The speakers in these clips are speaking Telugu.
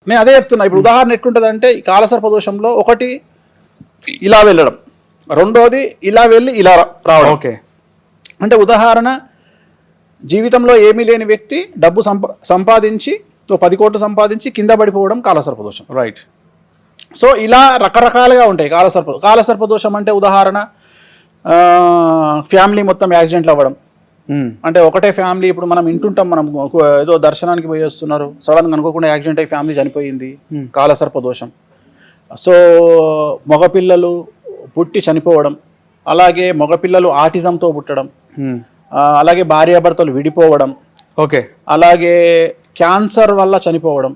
నేను అదే చెప్తున్నా. ఇప్పుడు ఉదాహరణ ఎట్లుంటుంది అంటే ఈ కాలసర్ప దోషంలో ఒకటి ఇలా వెళ్ళడం, రెండోది ఇలా వెళ్ళి ఇలా రావడం. ఓకే, అంటే ఉదాహరణ జీవితంలో ఏమీ లేని వ్యక్తి డబ్బు సంపాదించి 10 కోట్లు సంపాదించి కింద పడిపోవడం కాలసర్ప దోషం. రైట్. సో ఇలా రకరకాలుగా ఉంటాయి కాలసర్ప దోషం. అంటే ఉదాహరణ ఫ్యామిలీ మొత్తం యాక్సిడెంట్లు అవ్వడం. అంటే ఒకటే ఫ్యామిలీ, ఇప్పుడు మనం వింటుంటాం, మనం ఏదో దర్శనానికి పోయి వస్తున్నారు, సడన్గా అనుకోకుండా యాక్సిడెంట్ అయ్యి ఫ్యామిలీ చనిపోయింది, కాలసర్ప దోషం. సో మగపిల్లలు పుట్టి చనిపోవడం, అలాగే మగపిల్లలు ఆటిజంతో పుట్టడం, అలాగే భార్యాభర్తలు విడిపోవడం, ఓకే, అలాగే క్యాన్సర్ వల్ల చనిపోవడం.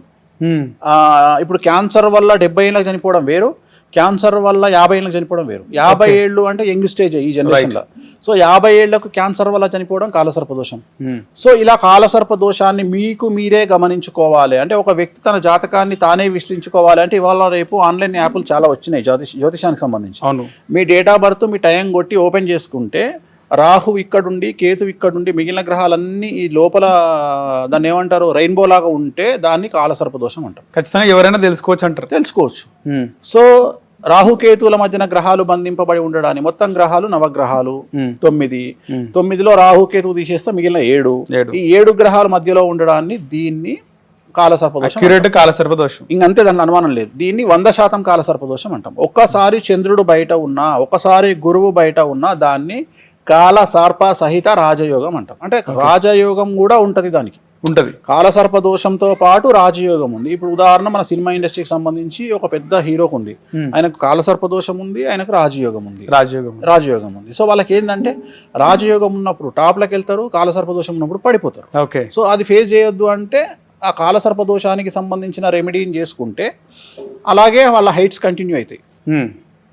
ఇప్పుడు క్యాన్సర్ వల్ల 70 ఏళ్ళకి చనిపోవడం వేరు, క్యాన్సర్ వల్ల 50 ఏళ్ళకి చనిపోవడం వేరు. 50 ఏళ్ళు అంటే యంగ్ స్టేజ్ ఈ జనరేషన్లో. సో 50 ఏళ్లకు క్యాన్సర్ వల్ల చనిపోవడం కాలసర్ప దోషం. సో ఇలా కాలసర్ప దోషాన్ని మీకు మీరే గమనించుకోవాలి. అంటే ఒక వ్యక్తి తన జాతకాన్ని తానే విశ్లేషించుకోవాలి. అంటే ఇవాళ రేపు ఆన్లైన్ యాప్లు చాలా వచ్చినాయి జ్యోతిషానికి సంబంధించి. మీ డేట్ ఆఫ్ బర్త్ మీ టైం కొట్టి ఓపెన్ చేసుకుంటే రాహు ఇక్కడుండి, కేతు ఇక్కడుండి, మిగిలిన గ్రహాలన్నీ ఈ లోపల దాన్ని ఏమంటారు రెయిన్బో లాగా ఉంటే దాన్ని కాలసర్ప దోషం అంటారు. ఖచ్చితంగా ఎవరైనా తెలుసుకోవచ్చు. సో రాహుకేతువుల మధ్యన గ్రహాలు బంధింపబడి ఉండడాన్ని, మొత్తం గ్రహాలు నవగ్రహాలు 9, 9లో రాహుకేతువు తీసేస్తే మిగిలిన 7. ఈ 7 గ్రహాల మధ్యలో ఉండడాన్ని దీన్ని కాలసర్ప దోషం. ఇంకంతే, దాని అనుమానం లేదు. దీన్ని 100% కాలసర్ప దోషం అంటాం. ఒక్కసారి చంద్రుడు బయట ఉన్నా, ఒక్కసారి గురువు బయట ఉన్నా దాన్ని కాలసర్ప సహిత రాజయోగం అంటాం. అంటే రాజయోగం కూడా ఉంటది, దానికి ఉంటది. కాలసర్ప దోషంతో పాటు రాజయోగం ఉంది. ఇప్పుడు ఉదాహరణ మన సినిమా ఇండస్ట్రీకి సంబంధించి ఒక పెద్ద హీరోకు ఉంది, ఆయనకు కాలసర్ప దోషం ఉంది, ఆయనకు రాజయోగం ఉంది. సో వాళ్ళకి ఏంటంటే రాజయోగం ఉన్నప్పుడు టాప్లోకి వెళ్తారు, కాలసర్ప దోషం ఉన్నప్పుడు పడిపోతారు. ఓకే. సో అది ఫేస్ చేయొద్దు అంటే ఆ కాలసర్ప దోషానికి సంబంధించిన రెమెడీని చేసుకుంటే అలాగే వాళ్ళ హైట్స్ కంటిన్యూ అవుతాయి.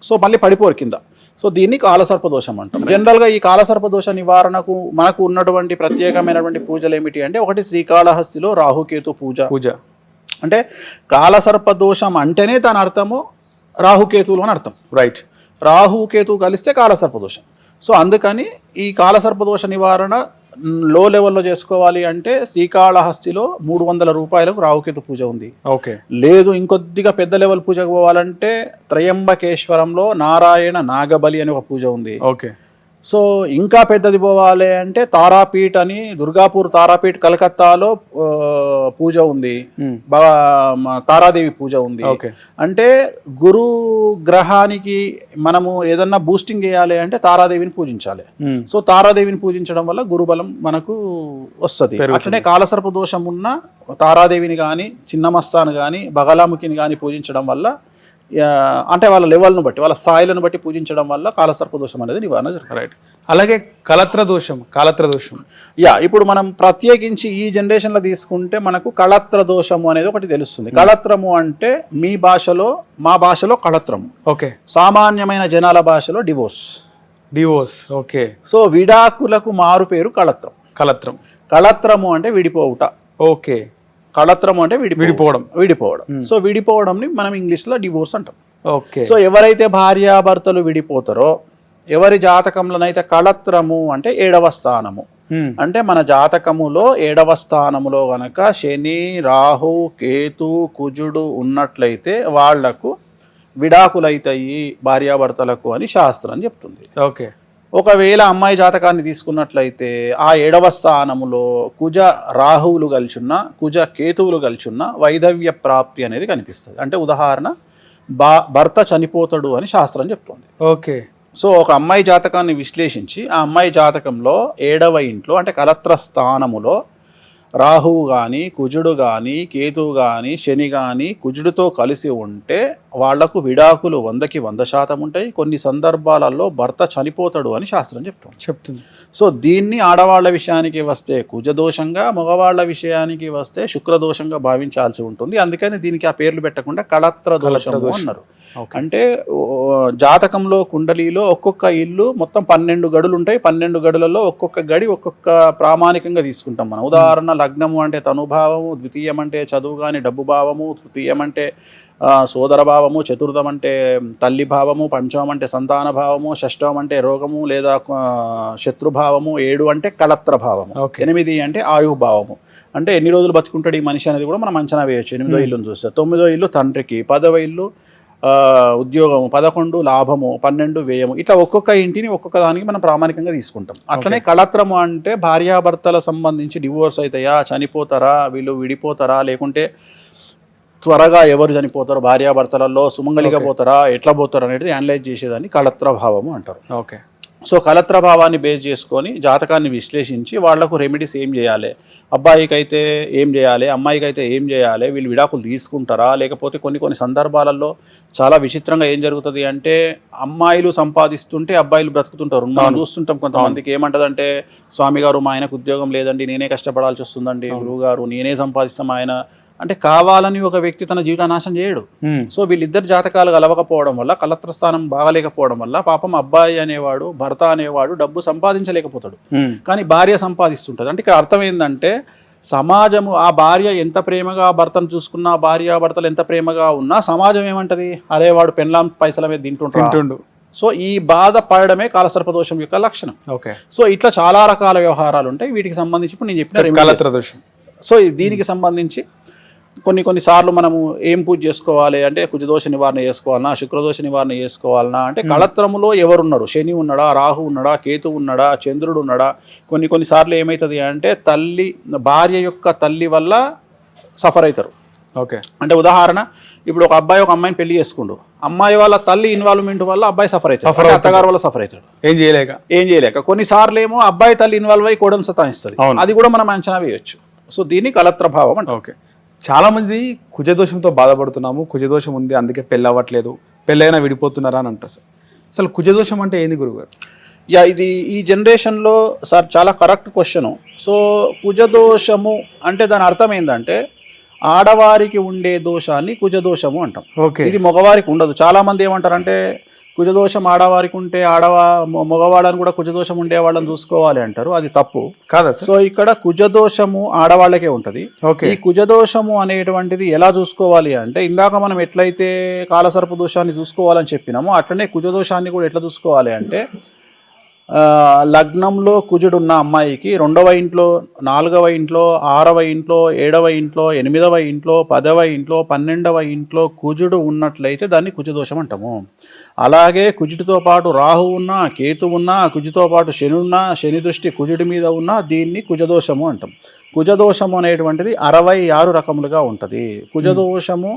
సో మళ్ళీ పడిపోరు కింద. సో దీన్ని కాలసర్ప దోషం అంటాం. జనరల్గా ఈ కాలసర్ప దోష నివారణకు మనకు ఉన్నటువంటి ప్రత్యేకమైనటువంటి పూజలు ఏమిటి అంటే, ఒకటి శ్రీకాళహస్తిలో రాహుకేతు పూజ. అంటే కాలసర్ప దోషం అంటేనే దాని అర్థము రాహుకేతువులు అని అర్థం. రైట్. రాహుకేతు కలిస్తే కాలసర్ప దోషం. సో అందుకని ఈ కాలసర్ప దోష నివారణ లో లెవెల్లో చేసుకోవాలి అంటే శ్రీకాళహస్తిలో 300 రూపాయలకు రాహుకేతు పూజ ఉంది. ఓకే. లేదు ఇంకొద్దిగా పెద్ద లెవెల్ పూజకు పోవాలంటే త్రయంబకేశ్వరంలో నారాయణ నాగబలి అని ఒక పూజ ఉంది. ఓకే. సో ఇంకా పెద్దది పోవాలి అంటే తారాపీఠ్ అని, దుర్గాపూర్ తారాపీఠ్ కలకత్తాలో పూజ ఉంది, తారాదేవి పూజ ఉంది. అంటే గురు గ్రహానికి మనము ఏదన్నా బూస్టింగ్ చేయాలి అంటే తారాదేవిని పూజించాలి. సో తారాదేవిని పూజించడం వల్ల గురుబలం మనకు వస్తుంది. అట్లనే కాలసర్ప దోషం ఉన్న తారాదేవిని కానీ, చిన్నమస్తాను కానీ, బగలాముఖిని కానీ పూజించడం వల్ల, అంటే వాళ్ళ లెవెల్ను బట్టి, వాళ్ళ స్థాయిలను బట్టి పూజించడం వల్ల కాలసర్ప దోషం అనేది నివారణ జరుగుతుంది. రైట్. అలాగే కాలత్ర దోషం ఇప్పుడు మనం ప్రత్యేకించి ఈ జనరేషన్లో తీసుకుంటే మనకు కళత్ర దోషము అనేది ఒకటి తెలుస్తుంది. కళత్రము అంటే మీ భాషలో, మా భాషలో కళత్రము. ఓకే. సామాన్యమైన జనాల భాషలో డివోర్స్. ఓకే. సో విడాకులకు మారు పేరు కళత్రము అంటే విడిపోవుట. ఓకే. కళత్రం అంటే విడిపోవడం. సో విడిపోవడంని మనం ఇంగ్లీష్లో డివోర్స్ అంటాం. ఓకే. సో ఎవరైతే భార్యాభర్తలు విడిపోతారో, ఎవరి జాతకంలోనైతే కళత్రము అంటే 7వ స్థానము, అంటే మన జాతకములో 7వ స్థానములో గనక శని, రాహు, కేతు, కుజుడు ఉన్నట్లయితే వాళ్లకు విడాకులైతాయి భార్యాభర్తలకు అని శాస్త్రం చెప్తుంది. ఓకే. ఒకవేళ అమ్మాయి జాతకాన్ని తీసుకున్నట్లయితే ఆ 7వ స్థానములో కుజ రాహువులు కలిచున్నా, కుజ కేతువులు కలిచున్నా వైధవ్య ప్రాప్తి అనేది కనిపిస్తుంది. అంటే ఉదాహరణ భర్త చనిపోతాడు అని శాస్త్రం చెప్తుంది. ఓకే. సో ఒక అమ్మాయి జాతకాన్ని విశ్లేషించి ఆ అమ్మాయి జాతకంలో 7వ ఇంట్లో అంటే కలత్ర స్థానములో రాహువు కానీ, కుజుడు కానీ, కేతువు కానీ, శని కానీ కుజుడితో కలిసి ఉంటే వాళ్లకు విడాకులు 100కి 100% ఉంటాయి. కొన్ని సందర్భాలలో భర్త చనిపోతాడు అని శాస్త్రం చెప్తుంది. సో దీన్ని ఆడవాళ్ల విషయానికి వస్తే కుజదోషంగా, మగవాళ్ల విషయానికి వస్తే శుక్రదోషంగా భావించాల్సి ఉంటుంది. అందుకని దీనికి ఆ పేర్లు పెట్టకుండా కళత్ర దోషము అన్నారు. అంటే జాతకంలో కుండలిలో ఒక్కొక్క ఇల్లు మొత్తం 12 గడులు ఉంటాయి. 12 గడులలో ఒక్కొక్క గడి ఒక్కొక్క ప్రామాణికంగా తీసుకుంటాం మనం. ఉదాహరణ లగ్నము అంటే తనుభావము, ద్వితీయం అంటే చదువు కానీ డబ్బు భావము, తృతీయం అంటే సోదర భావము, చతుర్థం అంటే తల్లి భావము, పంచమం అంటే సంతాన భావము, షష్టం అంటే రోగము లేదా శత్రుభావము, 7 అంటే కళత్ర భావము, 8 అంటే ఆయుభావము, అంటే ఎన్ని రోజులు బతుకుంటాడు ఈ మనిషి అనేది కూడా మనం అంచనా వేయొచ్చు. 8వ ఇల్లును చూస్తే 9వ ఇల్లు తండ్రికి, 10వ ఇల్లు ఉద్యోగము, 11 లాభము, 12 వ్యయము. ఇట్లా ఒక్కొక్క ఇంటిని ఒక్కొక్క దానికి మనం ప్రామాణికంగా తీసుకుంటాం. అట్లనే కళత్రము అంటే భార్యాభర్తల సంబంధించి డివోర్స్ అవుతాయా, చనిపోతారా, వీళ్ళు విడిపోతారా, లేకుంటే త్వరగా ఎవరు చనిపోతారు, భార్యాభర్తలలో సుమంగలిగా పోతారా, ఎట్లా పోతారు అనేది అనలైజ్ చేసేదాన్ని కళత్ర భావము అంటారు. ఓకే. సో కళత్ర భావాన్ని బేస్ చేసుకొని జాతకాన్ని విశ్లేషించి వాళ్లకు రెమెడీస్ ఏం చేయాలి, అబ్బాయికి అయితే ఏం చేయాలి, అమ్మాయికి అయితే ఏం చేయాలి, వీళ్ళు విడాకులు తీసుకుంటారా, లేకపోతే కొన్ని సందర్భాలలో చాలా విచిత్రంగా ఏం జరుగుతుంది అంటే అమ్మాయిలు సంపాదిస్తుంటే అబ్బాయిలు బ్రతుకుతుంటారు. మనం చూస్తుంటాం కొంతమందికి ఏమంటదంటే, స్వామి గారు మా ఆయనకు ఉద్యోగం లేదండి, నేనే కష్టపడాల్సి వస్తుందండి, గురువు గారు నేనే సంపాదిస్తాం ఆయన అంటే కావాలని ఒక వ్యక్తి తన జీవిత నాశనం చేయడు. సో వీళ్ళిద్దరు జాతకాలు కలవకపోవడం వల్ల, కలత్రస్థానం బాగలేకపోవడం వల్ల పాపం అబ్బాయి అనేవాడు, భర్త అనేవాడు డబ్బు సంపాదించలేకపోతాడు, కానీ భార్య సంపాదిస్తుంటది. అంటే ఇక్కడ అర్థం ఏంటంటే సమాజము ఆ భార్య ఎంత ప్రేమగా భర్తను చూసుకున్నా, భార్యాభర్తలు ఎంత ప్రేమగా ఉన్నా సమాజం ఏమంటది, అరే వాడు పెళ్ళాం పైసల మీద తింటుండు. సో ఈ బాధ పడడమే కాలసర్పదోషం యొక్క లక్షణం. ఓకే. సో ఇట్లా చాలా రకాల వ్యవహారాలు ఉంటాయి. వీటికి సంబంధించి ఇప్పుడు నేను చెప్పిన కళత్రదోషం. సో దీనికి సంబంధించి కొన్ని సార్లు మనము ఏం పూజ చేసుకోవాలి అంటే కుజదోష నివారణ చేసుకోవాలన్నా, శుక్రదోష నివారణ చేసుకోవాలన్నా అంటే కళత్రములో ఎవరున్నారు, శని ఉన్నాడా, రాహు ఉన్నాడా, కేతు ఉన్నాడా, చంద్రుడు ఉన్నాడా. కొన్ని సార్లు ఏమవుతుంది అంటే భార్య యొక్క తల్లి వల్ల సఫర్ అవుతారు. ఓకే. అంటే ఉదాహరణ, ఇప్పుడు ఒక అబ్బాయి ఒక అమ్మాయిని పెళ్లి చేసుకుండు, అమ్మాయి వాళ్ళ తల్లి ఇన్వాల్వ్మెంట్ వల్ల అబ్బాయి సఫర్ అవుతాడు, అత్తగారు వల్ల సఫర్ అవుతాడు, ఏం చేయలేక. కొన్నిసార్లు ఏమో అబ్బాయి తల్లి ఇన్వాల్వ్ అయ్యి కోడలు సతాయిస్తుంది, అది కూడా మనం అంచనా వేయొచ్చు. సో దీన్ని కళత్ర భావం అంటే. ఓకే. చాలా మంది కుజదోషంతో బాధపడుతున్నాము, కుజదోషం ఉంది అందుకే పెళ్ళి అవ్వట్లేదు, పెళ్ళైనా విడిపోతున్నారా అని అంటారు సార్. అసలు కుజదోషం అంటే ఏంది గురుగారు? ఇది ఈ జనరేషన్లో సార్ చాలా కరెక్ట్ క్వశ్చను. సో కుజదోషము అంటే దాని అర్థం ఏంటంటే ఆడవారికి ఉండే దోషాన్ని కుజదోషము అంటాం. ఇది మగవారికి ఉండదు. చాలా మంది ఏమంటారంటే కుజదోషం ఆడవారికి ఉంటే మగవాళ్ళని కూడా కుజదోషం ఉండే వాళ్ళని చూసుకోవాలి అంటారు. అది తప్పు కాదా? సో ఇక్కడ కుజదోషము ఆడవాళ్ళకే ఉంటది. ఈ కుజదోషము అనేటువంటిది ఎలా చూసుకోవాలి అంటే, ఇందాక మనం ఎట్లయితే కాలసర్ప దోషాన్ని చూసుకోవాలని చెప్పినామో అట్లనే కుజదోషాన్ని కూడా ఎట్లా చూసుకోవాలి అంటే, లగ్నంలో కుజుడున్న అమ్మాయికి 2వ ఇంట్లో, 4వ ఇంట్లో, 6వ ఇంట్లో, 7వ ఇంట్లో, 8వ ఇంట్లో, 10వ ఇంట్లో, 12వ ఇంట్లో కుజుడు ఉన్నట్లయితే దాన్ని కుజదోషం అంటాము. అలాగే కుజుడితో పాటు రాహు ఉన్నా, కేతు ఉన్నా, కుజుతో పాటు శని ఉన్నా, శని దృష్టి కుజుడి మీద ఉన్నా దీన్ని కుజదోషము అంటాం. కుజదోషము అనేటువంటిది 66 రకములుగా ఉంటుంది. కుజదోషము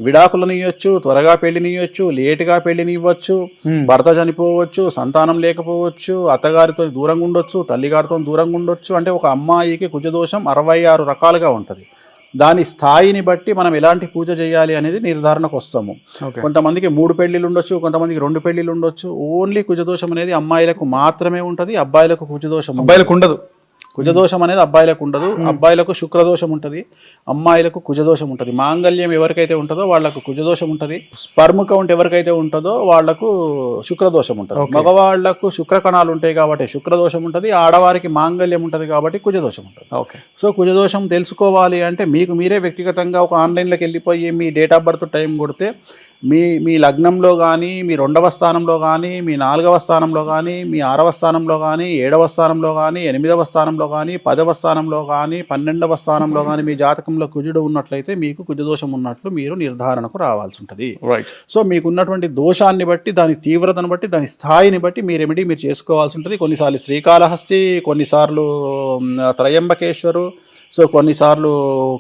విడాకులనియొచ్చు, త్వరగా పెళ్లినియొచ్చు, లేటుగా పెళ్లినివ్వచ్చు, భర్త చనిపోవచ్చు, సంతానం లేకపోవచ్చు, అత్తగారితో దూరంగా ఉండొచ్చు, తల్లిగారితో దూరంగా ఉండొచ్చు. అంటే ఒక అమ్మాయికి కుజదోషం 66 రకాలుగా ఉంటుంది. దాని స్థాయిని బట్టి మనం ఎలాంటి పూజ చేయాలి అనేది నిర్ధారణకు వస్తాము. కొంతమందికి 3 పెళ్లిళ్ళు ఉండొచ్చు, కొంతమందికి 2 పెళ్లిళ్ళు ఉండొచ్చు. ఓన్లీ కుజదోషం అనేది అమ్మాయిలకు మాత్రమే ఉంటుంది, అబ్బాయిలకు కుజదోషం ఉండదు. కుజదోషం అనేది అబ్బాయిలకు ఉండదు. అబ్బాయిలకు శుక్రదోషం ఉంటుంది, అమ్మాయిలకు కుజదోషం ఉంటుంది. మాంగళ్యం ఎవరికైతే ఉంటుందో వాళ్లకు కుజదోషం ఉంటుంది. స్పర్మ్ కౌంట్ ఎవరికైతే ఉంటుందో వాళ్లకు శుక్రదోషం ఉంటుంది. మగవాళ్లకు శుక్ర కణాలు ఉంటాయి కాబట్టి శుక్రదోషం ఉంటుంది, ఆడవారికి మాంగళ్యం ఉంటుంది కాబట్టి కుజదోషం ఉంటుంది. ఓకే. సో కుజదోషం తెలుసుకోవాలి అంటే మీకు మీరే వ్యక్తిగతంగా ఒక ఆన్లైన్లోకి వెళ్ళిపోయి మీ డేట్ ఆఫ్ బర్త్ టైం కొడితే మీ లగ్నంలో కానీ, మీ 2వ స్థానంలో కానీ, మీ 4వ స్థానంలో కానీ, మీ 6వ స్థానంలో కానీ, 7వ స్థానంలో కానీ, 8వ స్థానంలో కానీ, 10వ స్థానంలో కానీ, 12వ స్థానంలో కానీ మీ జాతకంలో కుజుడు ఉన్నట్లయితే మీకు కుజదోషం ఉన్నట్లు మీరు నిర్ధారణకు రావాల్సి ఉంటుంది. సో మీకు ఉన్నటువంటి దోషాన్ని బట్టి, దాని తీవ్రతను బట్టి, దాని స్థాయిని బట్టి మీ రెమెడీ మీరు చేసుకోవాల్సి ఉంటుంది. కొన్నిసార్లు శ్రీకాళహస్తి, కొన్నిసార్లు త్రయంబకేశ్వరు, సో కొన్నిసార్లు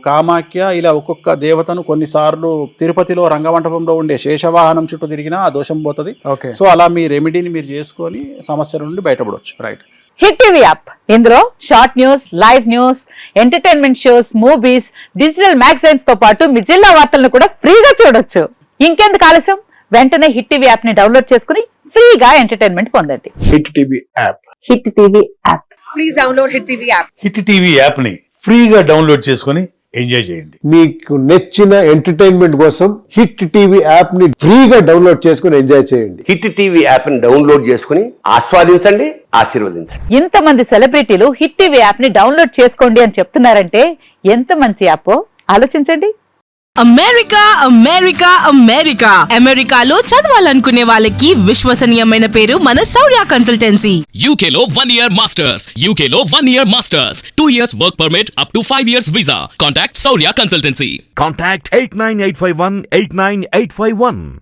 కామాఖ్య, ఇలా ఒక్కొక్క దేవతను, కొన్నిసార్లు తిరుపతిలో రంగమంటపంలో ఉండే శేషవాహనం చుట్టూ తిరిగినా ఆ దోషం పోతుంది. సో అలా మీ రెమెడీని మీరు చేసుకొని సమస్యల నుండి బయటపడవచ్చు. రైట్. హిట్ టీవీ యాప్, ఇందులో short news, live news, entertainment shows, movies, digital magazines తో పాటు మీ జిల్లా వార్తలను కూడా ఫ్రీగా చూడొచ్చు. ఇంకెందుకు ఆలస్యం, వెంటనే హిట్ టీవీ యాప్ ని డౌన్లోడ్ చేసుకుని ఫ్రీగా ఎంటర్టైన్మెంట్ పొందండి. Hit TV app. Hit TV app. Please download hit TV app. Hit TV app ని ఫ్రీగా డౌన్లోడ్ చేసుకుని ఎంజాయ్ చేయండి. మీకు నచ్చిన ఎంటర్టైన్మెంట్ కోసం హిట్ టీవీ యాప్ ని ఫ్రీగా డౌన్లోడ్ చేసుకుని ఎంజాయ్ చేయండి. హిట్ టీవీ యాప్ ని డౌన్లోడ్ చేసుకుని ఆస్వాదించండి, ఆశీర్వదించండి. ఇంతమంది సెలబ్రిటీలు హిట్ టీవీ యాప్ ని డౌన్లోడ్ చేసుకోండి అని చెప్తున్నారంటే ఎంత మంచి యాప్ ఆలోచించండి. అమెరికా అమెరికా అమెరికా అమెరికాలో చదవాలనుకునే వాళ్ళకి విశ్వసనీయమైన పేరు మన శౌర్య కన్సల్టెన్సీ. UK లో 1 year masters. UK లో 1 year masters. 2 years work permit up to 5 years visa. Contact Saurya Consultancy. Contact 89851 89851.